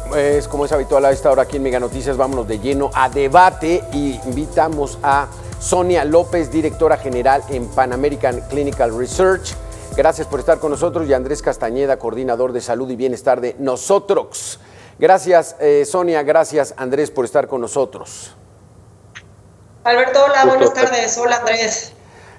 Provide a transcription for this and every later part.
Pues como es habitual a esta hora aquí en Mega Noticias, vámonos de lleno a debate y invitamos a Sonia López, directora general en Pan American Clinical Research. Gracias por estar con nosotros, y Andrés Castañeda, coordinador de salud y bienestar de Nosotros. Gracias, Sonia, gracias, Andrés, por estar con nosotros. Alberto, hola, buenas tardes. Hola, Andrés.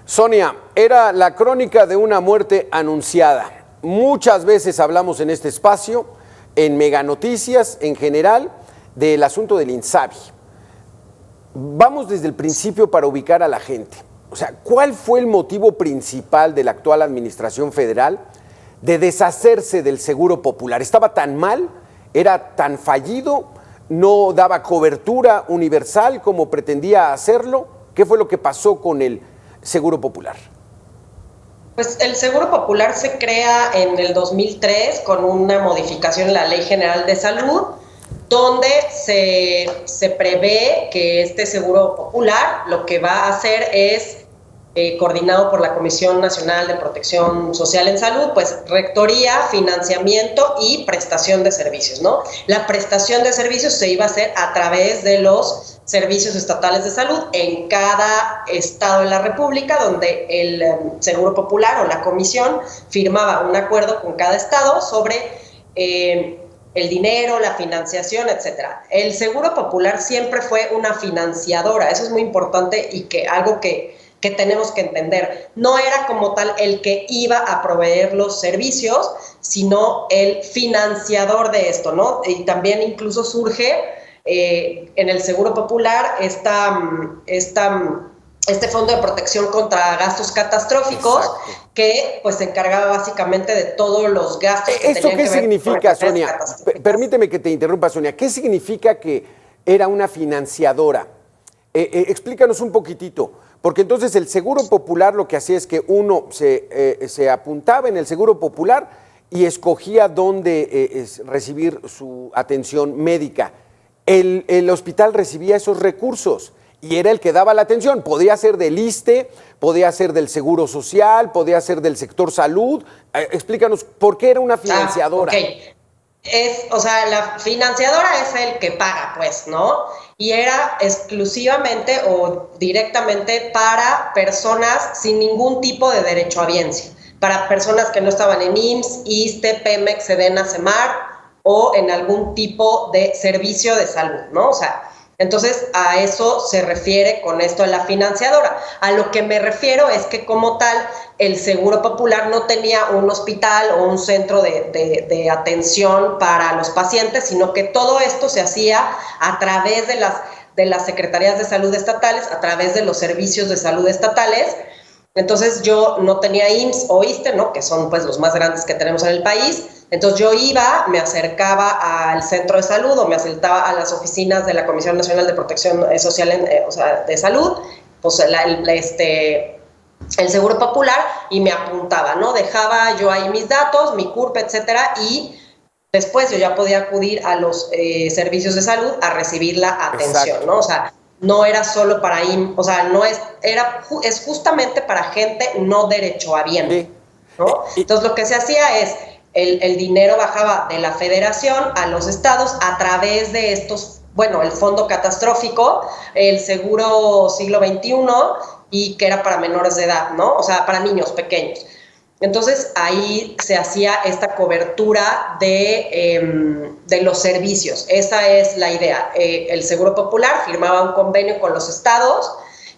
Sonia, era la crónica de una muerte anunciada. Muchas veces hablamos en este espacio, en Mega Noticias en general, del asunto del INSABI. Vamos desde el principio para ubicar a la gente. O sea, ¿cuál fue el motivo principal de la actual administración federal de deshacerse del Seguro Popular? ¿Estaba tan mal? ¿Era tan fallido? ¿No daba cobertura universal como pretendía hacerlo? ¿Qué fue lo que pasó con el Seguro Popular? Pues el Seguro Popular se crea en el 2003 con una modificación en la Ley General de Salud, donde se prevé que este Seguro Popular lo que va a hacer es, coordinado por la Comisión Nacional de Protección Social en Salud, pues rectoría, financiamiento y prestación de servicios, ¿no? La prestación de servicios se iba a hacer a través de los servicios estatales de salud en cada estado de la República, donde el Seguro Popular o la comisión firmaba un acuerdo con cada estado sobre el dinero, la financiación, etcétera. El Seguro Popular siempre fue una financiadora, eso es muy importante y que algo que tenemos que entender. No era como tal el que iba a proveer los servicios, sino el financiador de esto, ¿no? Y también incluso surge en el Seguro Popular este fondo de protección contra gastos catastróficos. Exacto. Que pues se encargaba básicamente de todos los gastos que ¿Esto qué significa, Sonia? Permíteme que te interrumpa, Sonia. ¿Qué significa que era una financiadora? Explícanos un poquitito. Porque entonces el Seguro Popular lo que hacía es que uno se apuntaba en el Seguro Popular y escogía dónde recibir su atención médica. El hospital recibía esos recursos y era el que daba la atención. Podía ser del ISSSTE, podía ser del Seguro Social, podía ser del sector salud. Explícanos, ¿por qué era una financiadora? Okay. La financiadora es el que paga, pues, ¿no? Y era exclusivamente o directamente para personas sin ningún tipo de derechohabiencia, para personas que no estaban en IMSS, ISSSTE, Pemex, Sedena, Semar o en algún tipo de servicio de salud, ¿no? O sea, entonces a eso se refiere con esto de la financiadora. A lo que me refiero es que como tal el Seguro Popular no tenía un hospital o un centro de atención para los pacientes, sino que todo esto se hacía a través de las secretarías de salud estatales, a través de los servicios de salud estatales. Entonces yo no tenía IMSS o ISSSTE, ¿no? Que son pues los más grandes que tenemos en el país. Entonces yo iba, me acercaba al centro de salud o me acercaba a las oficinas de la Comisión Nacional de Protección Social de Salud, pues el Seguro Popular, y me apuntaba, ¿no? Dejaba yo ahí mis datos, mi CURP, etcétera, y después yo ya podía acudir a los servicios de salud a recibir la atención. Exacto. ¿No? O sea, no era solo para o sea, es justamente para gente no derechohabiente, ¿no? Entonces lo que se hacía es el dinero bajaba de la federación a los estados a través de estos, bueno, el fondo catastrófico, el seguro siglo XXI, y que era para menores de edad, ¿no? O sea, para niños pequeños. Entonces ahí se hacía esta cobertura de los servicios. Esa es la idea. El Seguro Popular firmaba un convenio con los estados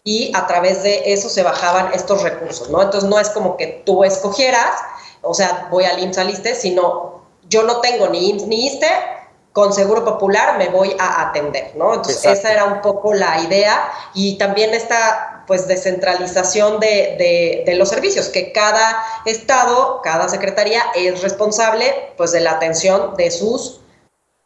y a través de eso se bajaban estos recursos, ¿no? Entonces no es como que tú escogieras, o sea, voy al IMSS, al ISSSTE, sino yo no tengo ni IMSS ni ISSSTE, con Seguro Popular me voy a atender, ¿no? Entonces exacto. Esa era un poco la idea, y también esta pues descentralización de los servicios, que cada estado, cada secretaría es responsable pues de la atención de sus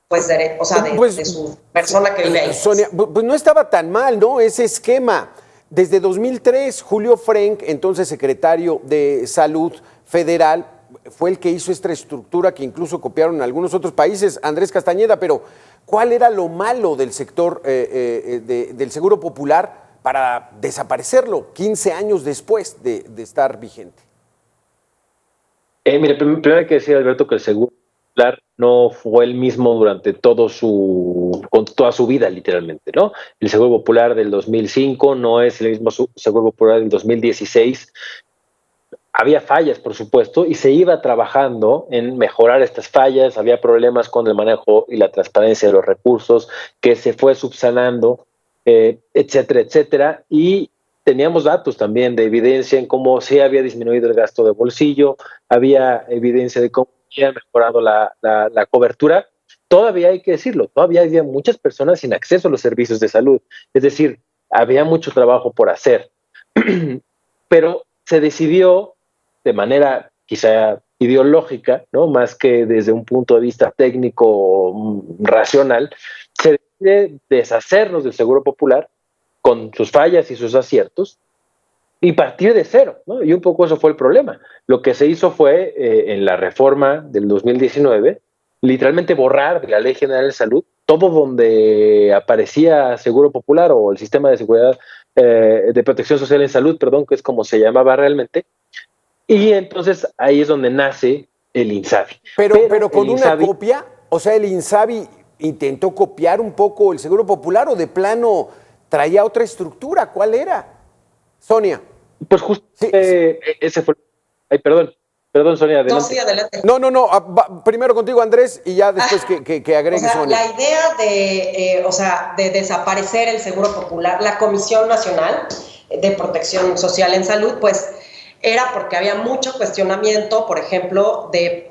de su persona que vive ahí. Sonia, pues no estaba tan mal, ¿no? Ese esquema. Desde 2003, Julio Frenk, entonces secretario de Salud Federal, fue el que hizo esta estructura que incluso copiaron en algunos otros países, Andrés Castañeda, pero ¿cuál era lo malo del sector del Seguro Popular para desaparecerlo 15 años después de estar vigente? Mire, primero hay que decir, Alberto, que el Seguro Popular no fue el mismo durante con toda su vida, literalmente, ¿no? El Seguro Popular del 2005 no es el mismo Seguro Popular del 2016. Había fallas, por supuesto, y se iba trabajando en mejorar estas fallas. Había problemas con el manejo y la transparencia de los recursos, que se fue subsanando, etcétera, etcétera. Y teníamos datos también de evidencia en cómo se había disminuido el gasto de bolsillo, había evidencia de cómo había mejorado la cobertura. Todavía hay que decirlo, todavía había muchas personas sin acceso a los servicios de salud. Es decir, había mucho trabajo por hacer. Pero se decidió de manera quizá ideológica, ¿no? Más que desde un punto de vista técnico racional, se decide deshacernos del Seguro Popular con sus fallas y sus aciertos y partir de cero, ¿no? Y un poco eso fue el problema. Lo que se hizo fue, en la reforma del 2019, literalmente borrar de la Ley General de Salud todo donde aparecía Seguro Popular o el Sistema de Seguridad de Protección Social en Salud, perdón, que es como se llamaba realmente. Y entonces ahí es donde nace el INSABI. Pero con una copia, o sea, el INSABI intentó copiar un poco el Seguro Popular o de plano traía otra estructura. ¿Cuál era? Sonia. Pues justo sí. Ese fue. Ay, perdón, Sonia, adelante. No, sí, adelante. No, primero contigo, Andrés, y ya después que agregue Sonia. La idea de desaparecer el Seguro Popular, la Comisión Nacional de Protección Social en Salud, pues era porque había mucho cuestionamiento, por ejemplo, de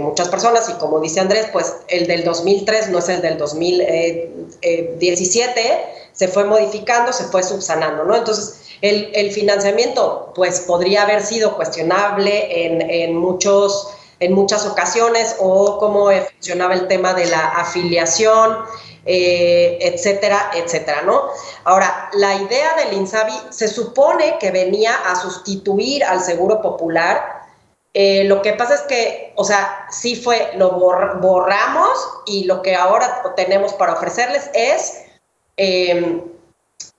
muchas personas, y como dice Andrés, pues el del 2003 no es el del 2017, se fue modificando, se fue subsanando, ¿no? Entonces, el financiamiento, pues, podría haber sido cuestionable en muchas ocasiones, o cómo funcionaba el tema de la afiliación, etcétera, etcétera, ¿no? Ahora, la idea del INSABI se supone que venía a sustituir al Seguro Popular. Lo que pasa es que, sí lo borramos, y lo que ahora tenemos para ofrecerles es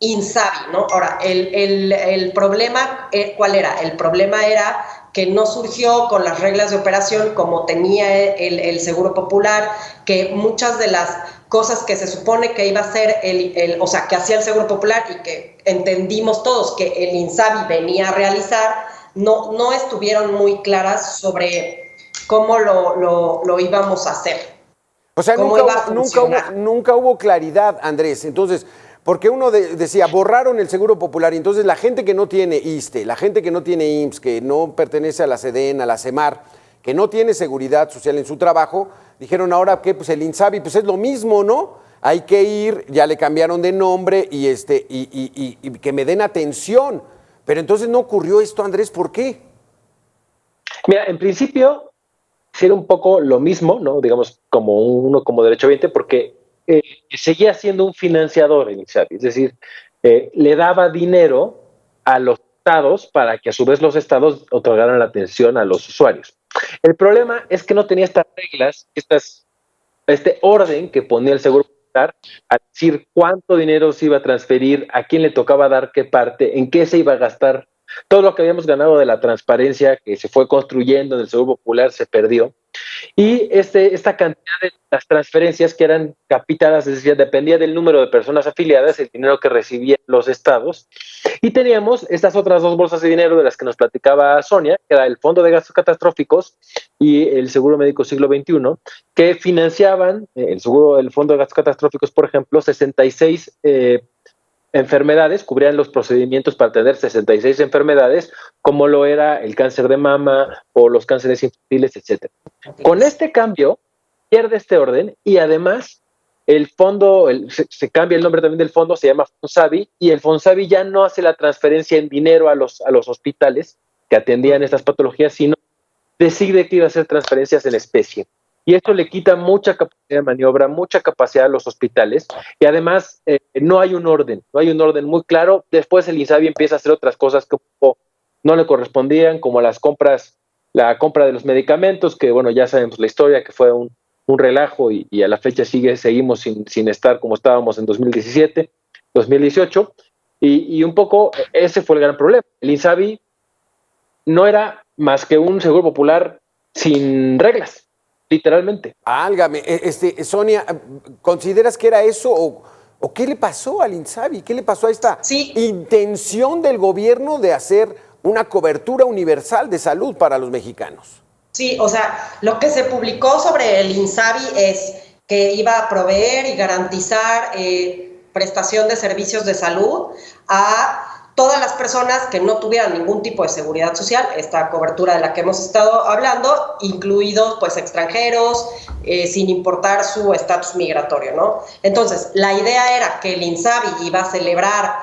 INSABI, ¿no? Ahora, el problema, ¿cuál era? El problema era que no surgió con las reglas de operación como tenía el Seguro Popular, que muchas de las cosas que se supone que iba a hacer que hacía el Seguro Popular y que entendimos todos que el INSABI venía a realizar, no estuvieron muy claras sobre cómo lo íbamos a hacer. O sea, nunca hubo claridad, Andrés. Entonces, porque uno decía, borraron el Seguro Popular, y entonces la gente que no tiene ISSSTE, la gente que no tiene IMSS, que no pertenece a la SEDEN, a la CEMAR, que no tiene seguridad social en su trabajo, dijeron ahora que pues el INSABI pues es lo mismo, ¿no? Hay que ir, ya le cambiaron de nombre y que me den atención. Pero entonces no ocurrió esto, Andrés, ¿por qué? Mira, en principio sí era un poco lo mismo, ¿no? Digamos, como derechohabiente, porque seguía siendo un financiador el INSABI, es decir, le daba dinero a los estados para que a su vez los estados otorgaran la atención a los usuarios. El problema es que no tenía estas reglas, este orden que ponía el Seguro Popular a decir cuánto dinero se iba a transferir, a quién le tocaba dar qué parte, en qué se iba a gastar. Todo lo que habíamos ganado de la transparencia que se fue construyendo en el Seguro Popular se perdió. Y esta cantidad de las transferencias que eran capitadas, es decir, dependía del número de personas afiliadas, el dinero que recibían los estados. Y teníamos estas otras dos bolsas de dinero de las que nos platicaba Sonia, que era el Fondo de Gastos Catastróficos y el Seguro Médico Siglo XXI, que financiaban el Fondo de Gastos Catastróficos, por ejemplo, 66 enfermedades, cubrían los procedimientos para atender 66 enfermedades, como lo era el cáncer de mama o los cánceres infantiles, etc. Con este cambio, pierde este orden, y además el fondo, se cambia el nombre también del fondo, se llama FONSABI, y el FONSABI ya no hace la transferencia en dinero a los hospitales que atendían estas patologías, sino decide que iba a hacer transferencias en especie. Y esto le quita mucha capacidad de maniobra, mucha capacidad a los hospitales, y además no hay un orden muy claro. Después el INSABI empieza a hacer otras cosas que no le correspondían, como la compra de los medicamentos, que bueno, ya sabemos la historia, que fue un relajo, y a la fecha seguimos sin estar como estábamos en 2017, 2018, y un poco ese fue el gran problema. El INSABI no era más que un Seguro Popular sin reglas, literalmente. Álgame, Sonia, ¿consideras que era eso o qué le pasó al INSABI? ¿Qué le pasó a esta intención del gobierno de hacer una cobertura universal de salud para los mexicanos? Sí, o sea, lo que se publicó sobre el INSABI es que iba a proveer y garantizar prestación de servicios de salud a todas las personas que no tuvieran ningún tipo de seguridad social, esta cobertura de la que hemos estado hablando, incluidos pues extranjeros, sin importar su estatus migratorio, ¿no? Entonces, la idea era que el INSABI iba a celebrar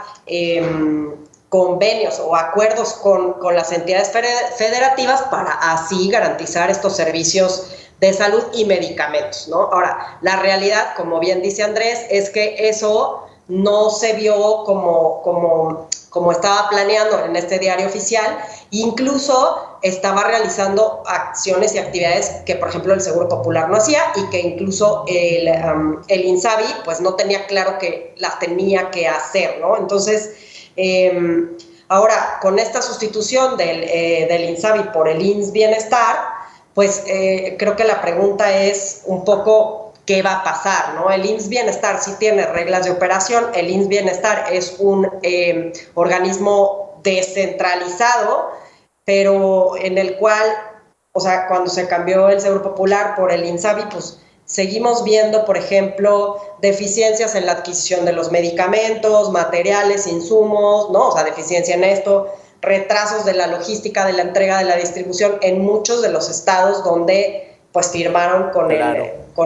convenios o acuerdos con las entidades federativas para así garantizar estos servicios de salud y medicamentos, ¿no? Ahora, la realidad, como bien dice Andrés, es que eso no se vio como estaba planeando en este diario oficial, incluso estaba realizando acciones y actividades que, por ejemplo, el Seguro Popular no hacía y que incluso el INSABI pues no tenía claro que las tenía que hacer, ¿no? Entonces, ahora, con esta sustitución del INSABI por el IMSS Bienestar, pues creo que la pregunta es un poco qué va a pasar, ¿no? El IMSS Bienestar sí tiene reglas de operación, el IMSS Bienestar es un organismo descentralizado, pero en el cual, o sea, cuando se cambió el Seguro Popular por el INSABI, pues seguimos viendo, por ejemplo, deficiencias en la adquisición de los medicamentos, materiales, insumos, ¿no? O sea, deficiencia en esto, retrasos de la logística, de la entrega, de la distribución en muchos de los estados donde pues firmaron con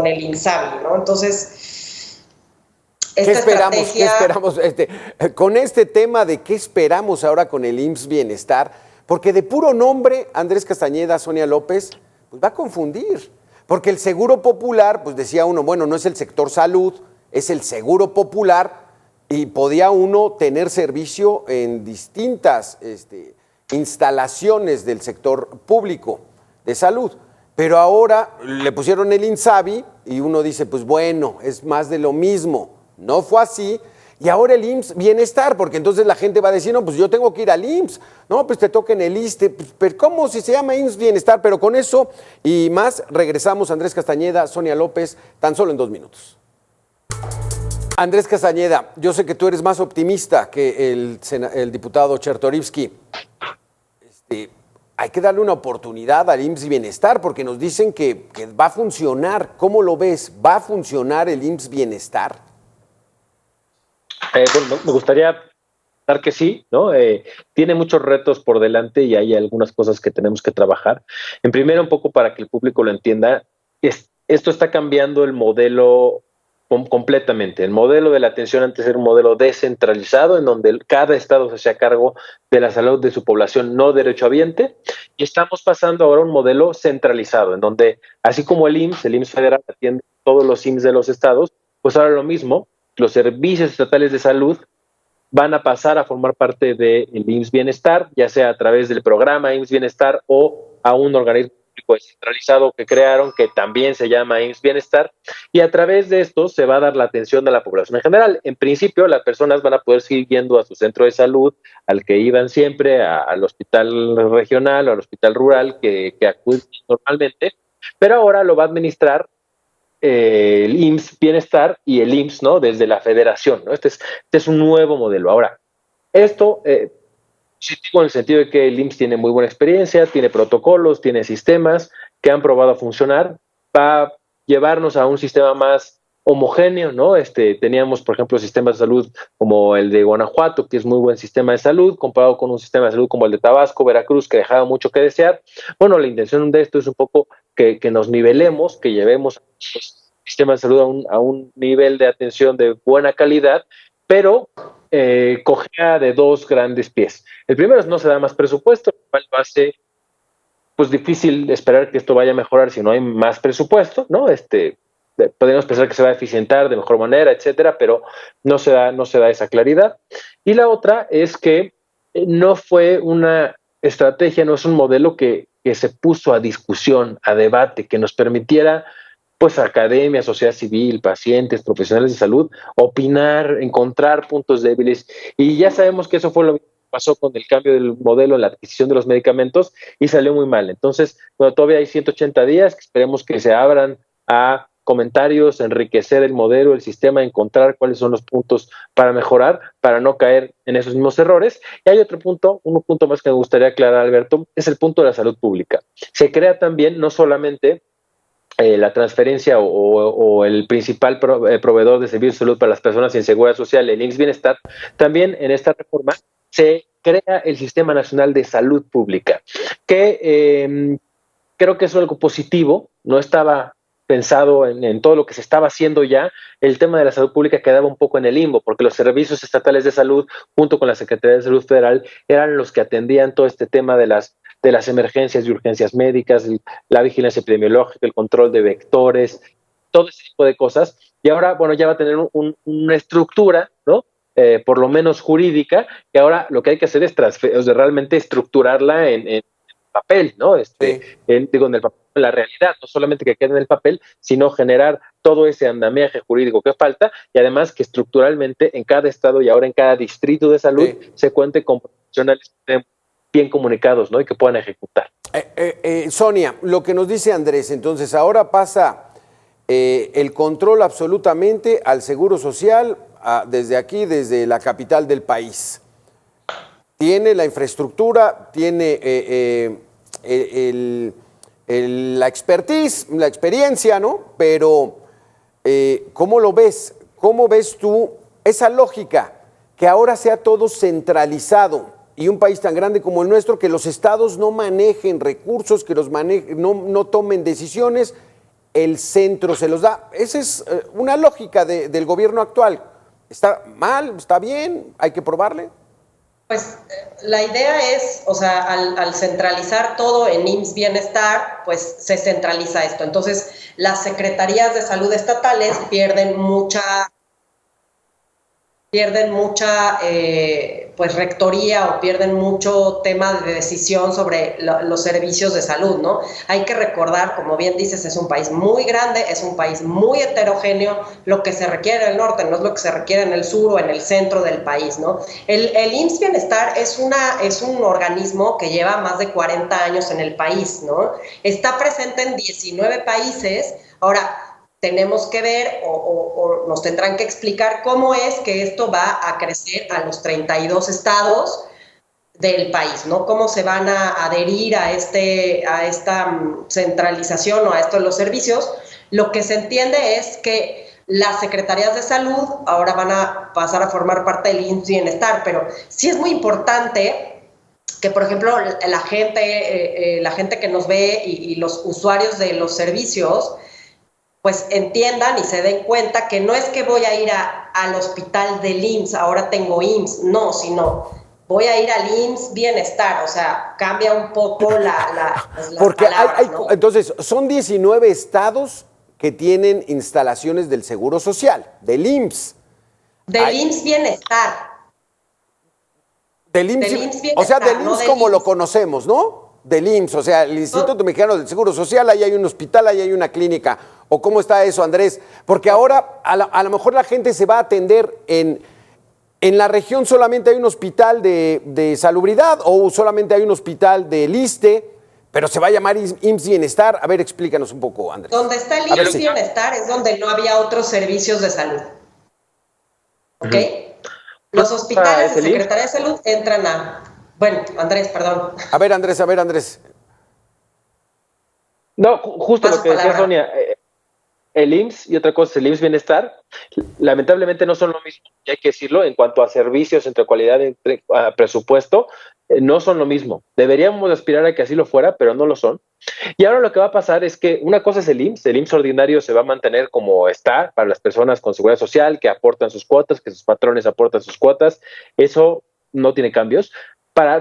el INSABI, ¿no? Entonces, ¿Qué esperamos con este tema de qué esperamos ahora con el IMSS Bienestar? Porque de puro nombre, Andrés Castañeda, Sonia López, pues va a confundir. Porque el Seguro Popular, pues decía uno, bueno, no es el sector salud, es el Seguro Popular, y podía uno tener servicio en distintas instalaciones del sector público de salud. Pero ahora le pusieron el INSABI y uno dice, pues bueno, es más de lo mismo. No fue así. Y ahora el IMSS Bienestar, porque entonces la gente va a decir, no, pues yo tengo que ir al IMSS. No, pues te toca en el ISSSTE. Pues, pero ¿cómo si se llama IMSS Bienestar? Pero con eso y más regresamos, Andrés Castañeda, Sonia López, tan solo en 2 minutos. Andrés Castañeda, yo sé que tú eres más optimista que el diputado Chertorivsky. Hay que darle una oportunidad al IMSS Bienestar porque nos dicen que va a funcionar. ¿Cómo lo ves? ¿Va a funcionar el IMSS Bienestar? Bueno, me gustaría pensar que sí, ¿no? Tiene muchos retos por delante y hay algunas cosas que tenemos que trabajar. En primero, un poco para que el público lo entienda, esto está cambiando el modelo completamente. El modelo de la atención antes era un modelo descentralizado en donde cada estado se hacía cargo de la salud de su población no derechohabiente, y estamos pasando ahora a un modelo centralizado en donde, así como el IMSS federal atiende todos los IMSS de los estados, pues ahora lo mismo, los servicios estatales de salud van a pasar a formar parte del IMSS Bienestar, ya sea a través del programa IMSS Bienestar o a un organismo descentralizado que crearon, que también se llama IMSS Bienestar, y a través de esto se va a dar la atención a la población en general. En principio, las personas van a poder seguir yendo a su centro de salud, al que iban siempre, al hospital regional o al hospital rural que acuden normalmente, pero ahora lo va a administrar el IMSS Bienestar y el IMSS, ¿no? Desde la federación, ¿no? Este es un nuevo modelo. Ahora, esto positivo en el sentido de que el IMSS tiene muy buena experiencia, tiene protocolos, tiene sistemas que han probado a funcionar, va a llevarnos a un sistema más homogéneo, ¿no? Teníamos, por ejemplo, sistemas de salud como el de Guanajuato, que es muy buen sistema de salud, comparado con un sistema de salud como el de Tabasco, Veracruz, que dejaba mucho que desear. Bueno, la intención de esto es un poco que nos nivelemos, que llevemos los sistemas de salud a un nivel de atención de buena calidad, pero cojea de 2 grandes pies. El primero es no se da más presupuesto, lo cual va a ser pues difícil esperar que esto vaya a mejorar si no hay más presupuesto, ¿no? Podemos pensar que se va a eficientar de mejor manera, etcétera, pero no se da esa claridad. Y la otra es que no fue una estrategia, no es un modelo que se puso a discusión, a debate, que nos permitiera pues academia, sociedad civil, pacientes, profesionales de salud, opinar, encontrar puntos débiles, y ya sabemos que eso fue lo mismo pasó con el cambio del modelo en la adquisición de los medicamentos y salió muy mal. Entonces, bueno, todavía hay 180 días, que esperemos que se abran a comentarios, enriquecer el modelo, el sistema, encontrar cuáles son los puntos para mejorar, para no caer en esos mismos errores. Y hay otro punto, un punto más que me gustaría aclarar, Alberto, es el punto de la salud pública. Se crea también no solamente la transferencia o el principal proveedor de servicios de salud para las personas sin seguridad social, el IMSS Bienestar, también en esta reforma se crea el Sistema Nacional de Salud Pública, que creo que es algo positivo, no estaba pensado en todo lo que se estaba haciendo ya. El tema de la salud pública quedaba un poco en el limbo, porque los servicios estatales de salud, junto con la Secretaría de Salud Federal, eran los que atendían todo este tema de las emergencias y urgencias médicas, la vigilancia epidemiológica, el control de vectores, todo ese tipo de cosas. Y ahora, bueno, ya va a tener una estructura, ¿no? Por lo menos jurídica, que ahora lo que hay que hacer es realmente estructurarla en papel, ¿no? Sí. En el papel, en la realidad, no solamente que quede en el papel, sino generar todo ese andamiaje jurídico que falta, y además que estructuralmente en cada estado y ahora en cada distrito de salud se cuente con profesionales bien comunicados, ¿no? Y que puedan ejecutar. Sonia, lo que nos dice Andrés, entonces ahora pasa el control absolutamente al Seguro Social desde aquí, desde la capital del país. Tiene la infraestructura, tiene la expertise, la experiencia, ¿no? Pero, ¿cómo lo ves? ¿Cómo ves tú esa lógica que ahora sea todo centralizado y un país tan grande como el nuestro, que los estados no manejen recursos, que los no tomen decisiones, el centro se los da? Esa es una lógica del gobierno actual. ¿Está mal? ¿Está bien? ¿Hay que probarle? Pues la idea es, o sea, al centralizar todo en IMSS Bienestar, pues se centraliza esto. Entonces, las secretarías de salud estatales pierden mucha pues rectoría o pierden mucho tema de decisión sobre los servicios de salud, ¿no? Hay que recordar, como bien dices, es un país muy grande, es un país muy heterogéneo. Lo que se requiere en el norte no es lo que se requiere en el sur o en el centro del país, ¿no? El IMSS Bienestar es un organismo que lleva más de 40 años en el país, ¿no? Está presente en 19 países. Ahora, tenemos que ver o nos tendrán que explicar cómo es que esto va a crecer a los 32 estados del país, ¿no? Cómo se van a adherir a esta centralización o a esto de los servicios. Lo que se entiende es que las secretarías de salud ahora van a pasar a formar parte del IMSS Bienestar, pero sí es muy importante que, por ejemplo, la gente que nos ve y los usuarios de los servicios pues entiendan y se den cuenta que no es que voy a ir al hospital del IMSS, ahora tengo IMSS, no, sino voy a ir al IMSS Bienestar, o sea, cambia un poco las porque palabras, ¿no? Entonces, son 19 estados que tienen instalaciones del Seguro Social, del IMSS. Del IMSS Bienestar. Del IMSS Bienestar, o sea, del no IMSS del como lo IMSS. conocemos, ¿no? Del IMSS, o sea, el Instituto Mexicano del Seguro Social, ahí hay un hospital, ahí hay una clínica. ¿O cómo está eso, Andrés? Porque ahora a lo mejor la gente se va a atender en la región, solamente hay un hospital de salubridad o solamente hay un hospital del ISSSTE, pero se va a llamar IMSS Bienestar. A ver, explícanos un poco, Andrés. Donde está el IMSS Bienestar es donde no había otros servicios de salud. ¿Ok? Los hospitales de Secretaría de Salud entran a... Bueno, Andrés, perdón. A ver, Andrés. No, justo lo que decía Sonia, el IMSS y otra cosa es el IMSS Bienestar, lamentablemente no son lo mismo, y hay que decirlo, en cuanto a servicios, entre cualidad, entre presupuesto, no son lo mismo. Deberíamos aspirar a que así lo fuera, pero no lo son. Y ahora lo que va a pasar es que una cosa es el IMSS ordinario se va a mantener como está para las personas con seguridad social, que aportan sus cuotas, que sus patrones aportan sus cuotas, eso no tiene cambios.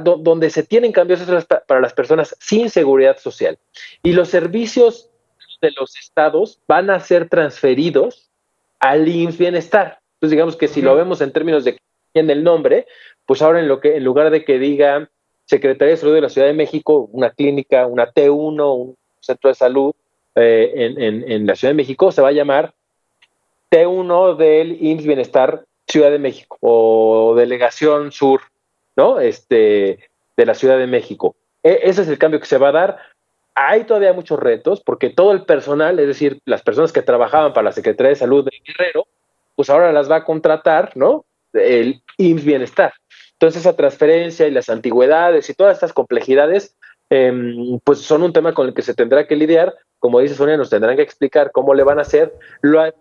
Donde se tienen cambios es para las personas sin seguridad social. Y los servicios de los estados van a ser transferidos al IMSS Bienestar. Entonces, digamos que si lo vemos en términos de en el nombre, pues ahora en lugar de que diga Secretaría de Salud de la Ciudad de México, una clínica, una T1, un centro de salud en la Ciudad de México, se va a llamar T1 del IMSS Bienestar Ciudad de México o Delegación Sur ¿no? De la Ciudad de México. Ese es el cambio que se va a dar. Hay todavía muchos retos porque todo el personal, es decir, las personas que trabajaban para la Secretaría de Salud de Guerrero, pues ahora las va a contratar, ¿no? El IMSS Bienestar. Entonces esa transferencia y las antigüedades y todas estas complejidades, pues son un tema con el que se tendrá que lidiar. Como dice Sonia, nos tendrán que explicar cómo le van a hacer. Los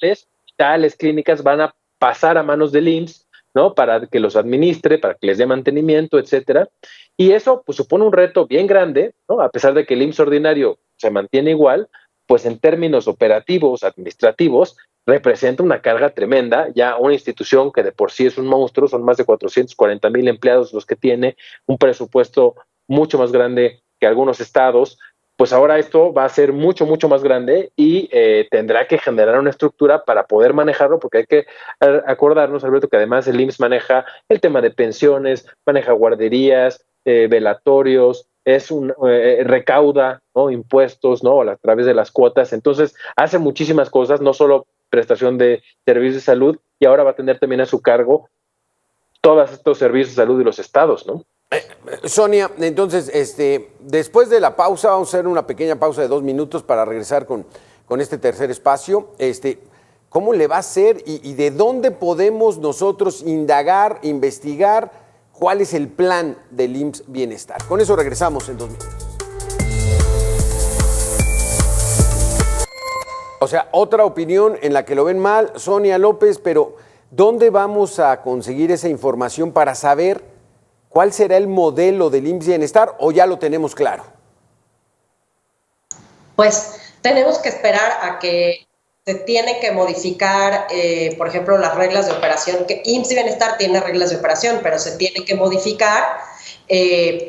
hospitales, clínicas van a pasar a manos del IMSS, ¿no? Para que los administre, para que les dé mantenimiento, etcétera. Y eso pues supone un reto bien grande, ¿no? A pesar de que el IMSS ordinario se mantiene igual, pues en términos operativos, administrativos, representa una carga tremenda, ya una institución que de por sí es un monstruo, son más de 440,000 empleados los que tiene, un presupuesto mucho más grande que algunos estados, pues ahora esto va a ser mucho, mucho más grande y tendrá que generar una estructura para poder manejarlo, porque hay que acordarnos, Alberto, que además el IMSS maneja el tema de pensiones, maneja guarderías, velatorios, recauda, ¿no? Impuestos, ¿no? A través de las cuotas. Entonces hace muchísimas cosas, no solo prestación de servicios de salud, y ahora va a tener también a su cargo todos estos servicios de salud de los estados, ¿no? Sonia, entonces, después de la pausa, vamos a hacer una pequeña pausa de 2 minutos para regresar con este tercer espacio. ¿Cómo le va a hacer y de dónde podemos nosotros indagar, investigar cuál es el plan del IMSS Bienestar? Con eso regresamos en 2 minutos. O sea, otra opinión en la que lo ven mal, Sonia López, pero ¿dónde vamos a conseguir esa información para saber cuál será el modelo del IMSS Bienestar o ya lo tenemos claro? Pues tenemos que esperar a que se tiene que modificar, por ejemplo, las reglas de operación, que IMSS Bienestar tiene reglas de operación, pero se tiene que modificar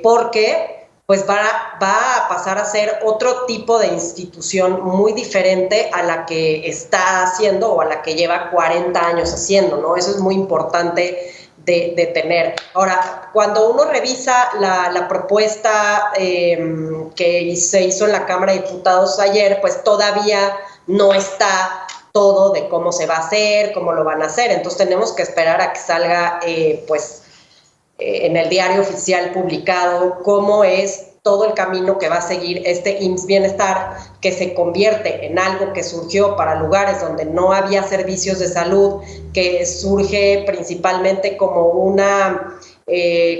porque pues va a pasar a ser otro tipo de institución muy diferente a la que está haciendo o a la que lleva 40 años haciendo, ¿no? Eso es muy importante de tener. Ahora, cuando uno revisa la propuesta que se hizo en la Cámara de Diputados ayer, pues todavía no está todo de cómo se va a hacer, cómo lo van a hacer. Entonces tenemos que esperar a que salga en el diario oficial publicado cómo es todo el camino que va a seguir este IMSS Bienestar, que se convierte en algo que surgió para lugares donde no había servicios de salud, que surge principalmente como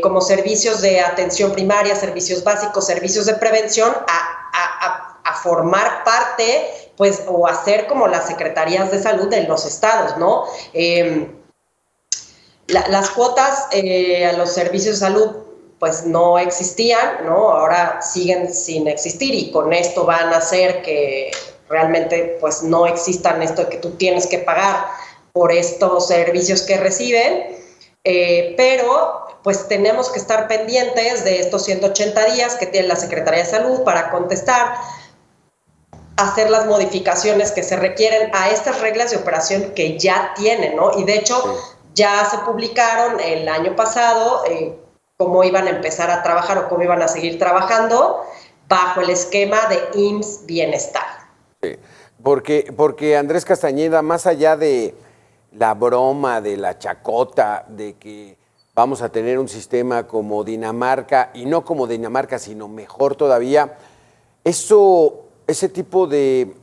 como servicios de atención primaria, servicios básicos, servicios de prevención, a formar parte, pues, o hacer como las secretarías de salud de los estados, ¿no? Las cuotas a los servicios de salud pues no existían, ¿no? Ahora siguen sin existir y con esto van a hacer que realmente pues no existan esto de que tú tienes que pagar por estos servicios que reciben, pero pues tenemos que estar pendientes de estos 180 días que tiene la Secretaría de Salud para contestar, hacer las modificaciones que se requieren a estas reglas de operación que ya tienen, ¿no? Y de hecho ya se publicaron el año pasado cómo iban a empezar a trabajar o cómo iban a seguir trabajando bajo el esquema de IMSS Bienestar. Sí, porque Andrés Castañeda, más allá de la broma, de la chacota, de que vamos a tener un sistema como Dinamarca, y no como Dinamarca, sino mejor todavía, ese tipo de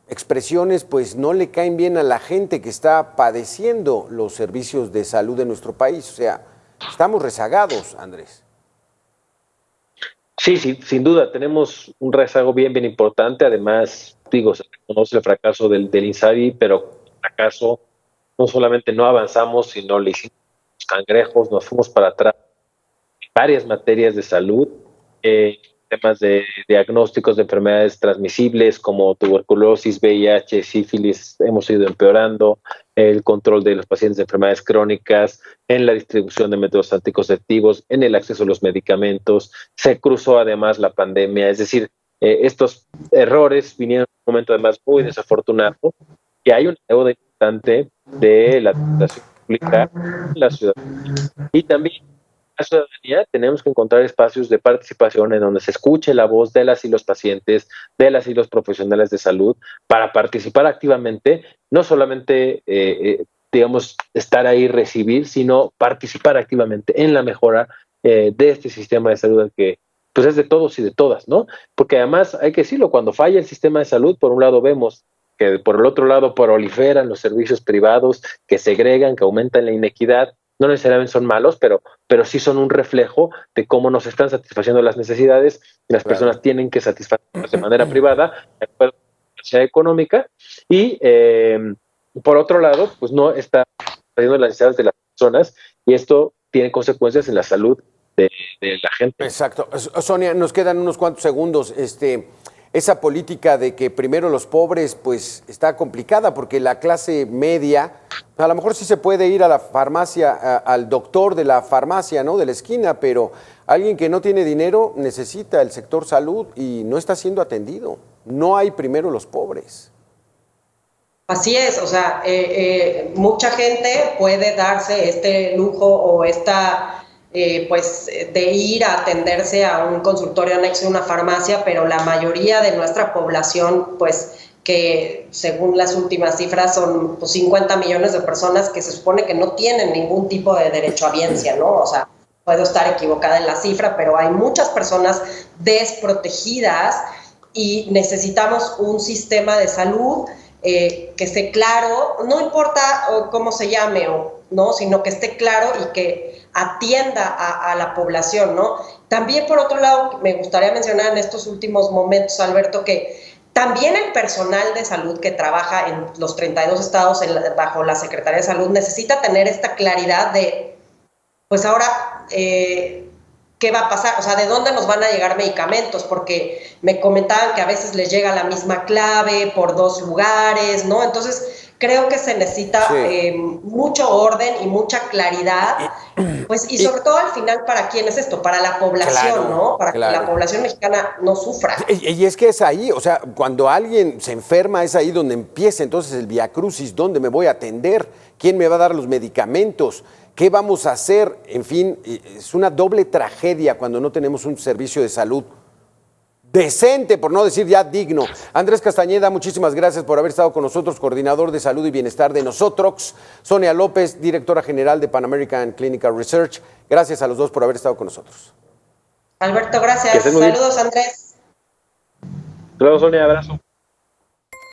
expresiones pues no le caen bien a la gente que está padeciendo los servicios de salud de nuestro país. O sea, estamos rezagados, Andrés. Sí, sin duda, tenemos un rezago bien importante. Además, digo, se reconoce el fracaso del INSABI, pero el fracaso no solamente no avanzamos, sino le hicimos cangrejos, nos fuimos para atrás en varias materias de salud, temas de diagnósticos de enfermedades transmisibles como tuberculosis, VIH, sífilis, hemos ido empeorando, el control de los pacientes de enfermedades crónicas, en la distribución de métodos anticonceptivos, en el acceso a los medicamentos, se cruzó además la pandemia, es decir, estos errores vinieron en un momento además muy desafortunado, y hay una deuda importante de la administración pública en la ciudadanía. Y también la ciudadanía tenemos que encontrar espacios de participación en donde se escuche la voz de las y los pacientes, de las y los profesionales de salud, para participar activamente, no solamente digamos, estar ahí, recibir, sino participar activamente en la mejora de este sistema de salud que pues es de todos y de todas, ¿no? Porque además, hay que decirlo, cuando falla el sistema de salud, por un lado vemos que por el otro lado proliferan los servicios privados que segregan, que aumentan la inequidad. No necesariamente son malos, pero sí son un reflejo de cómo nos están satisfaciendo las necesidades y las personas tienen que satisfacerlas de manera privada, de acuerdo con la necesidad económica, y por otro lado, pues no está satisfaciendo las necesidades de las personas, y esto tiene consecuencias en la salud de la gente. Exacto. Sonia, nos quedan unos cuantos segundos. Esa política de que primero los pobres, pues está complicada porque la clase media, a lo mejor sí se puede ir a la farmacia, al doctor de la farmacia, ¿no? De la esquina, pero alguien que no tiene dinero necesita el sector salud y no está siendo atendido. No hay primero los pobres. Así es, o sea, mucha gente puede darse este lujo o esta pues de ir a atenderse a un consultorio anexo a una farmacia, pero la mayoría de nuestra población, pues que según las últimas cifras son pues, 50 millones de personas que se supone que no tienen ningún tipo de derecho a biencia, ¿no? O sea, puedo estar equivocada en la cifra, pero hay muchas personas desprotegidas y necesitamos un sistema de salud que esté claro, no importa cómo se llame, ¿no? Sino que esté claro y que atienda a la población, ¿no? También, por otro lado, me gustaría mencionar en estos últimos momentos, Alberto, que también el personal de salud que trabaja en los 32 estados bajo la Secretaría de Salud necesita tener esta claridad de, pues ahora, ¿qué va a pasar? O sea, ¿de dónde nos van a llegar medicamentos? Porque me comentaban que a veces les llega la misma clave por 2 lugares, ¿no? Entonces, creo que se necesita mucho orden y mucha claridad, pues, y sobre todo al final, ¿para quién es esto? Para la población, claro, ¿no? Para que la población mexicana no sufra. Y es que es ahí, o sea, cuando alguien se enferma es ahí donde empieza entonces el viacrucis, ¿dónde me voy a atender? ¿Quién me va a dar los medicamentos? ¿Qué vamos a hacer? En fin, es una doble tragedia cuando no tenemos un servicio de salud decente, por no decir ya digno. Andrés Castañeda, muchísimas gracias por haber estado con nosotros, coordinador de salud y bienestar de Nosotros. Sonia López, directora general de Pan American Clinical Research. Gracias a los dos por haber estado con nosotros. Alberto, gracias. Saludos, Andrés. Saludos, Sonia, abrazo.